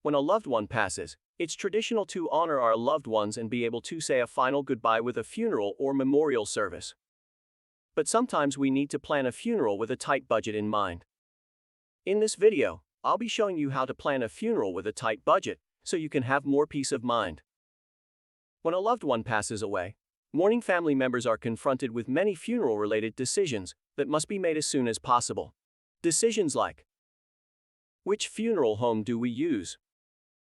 When a loved one passes, it's traditional to honor our loved ones and be able to say a final goodbye with a funeral or memorial service. But sometimes we need to plan a funeral with a tight budget in mind. In this video, I'll be showing you how to plan a funeral with a tight budget so you can have more peace of mind. When a loved one passes away, mourning family members are confronted with many funeral-related decisions that must be made as soon as possible. Decisions like: which funeral home do we use?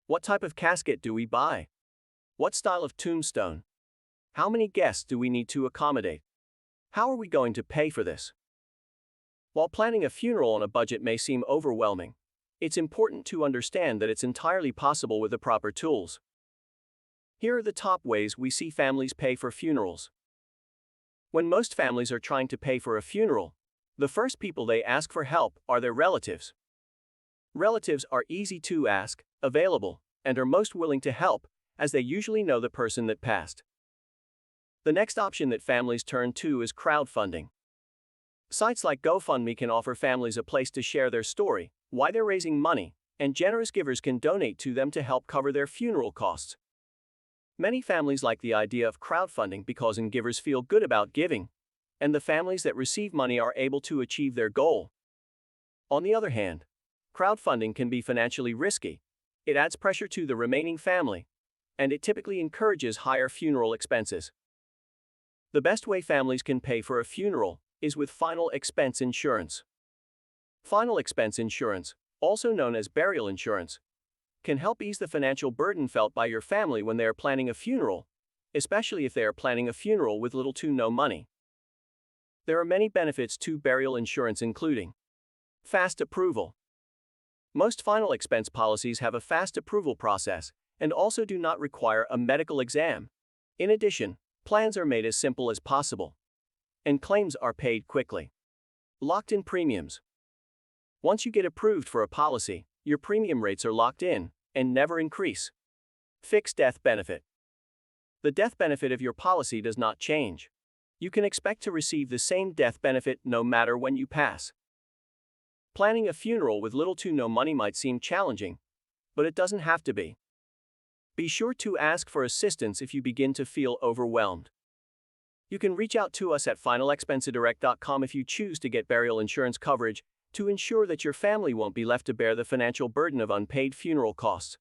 What type of casket do we buy? What style of tombstone? How many guests do we need to accommodate? How are we going to pay for this? While planning a funeral on a budget may seem overwhelming, it's important to understand that it's entirely possible with the proper tools. Here are the top ways we see families pay for funerals. When most families are trying to pay for a funeral, the first people they ask for help are their relatives. Relatives are easy to ask, available, and are most willing to help, as they usually know the person that passed. The next option that families turn to is crowdfunding. Sites like GoFundMe can offer families a place to share their story, why they're raising money, and generous givers can donate to them to help cover their funeral costs. Many families like the idea of crowdfunding because givers feel good about giving, and the families that receive money are able to achieve their goal. On the other hand, crowdfunding can be financially risky. It adds pressure to the remaining family, and it typically encourages higher funeral expenses. The best way families can pay for a funeral is with final expense insurance. Final expense insurance, also known as burial insurance, can help ease the financial burden felt by your family when they are planning a funeral, especially if they are planning a funeral with little to no money. There are many benefits to burial insurance, including fast approval. Most final expense policies have a fast approval process and also do not require a medical exam. In addition, plans are made as simple as possible, and claims are paid quickly. Locked-in premiums. Once you get approved for a policy, your premium rates are locked in and never increase. Fixed death benefit. The death benefit of your policy does not change. You can expect to receive the same death benefit no matter when you pass. Planning a funeral with little to no money might seem challenging, but it doesn't have to be. Be sure to ask for assistance if you begin to feel overwhelmed. You can reach out to us at finalexpensedirect.com if you choose to get burial insurance coverage to ensure that your family won't be left to bear the financial burden of unpaid funeral costs.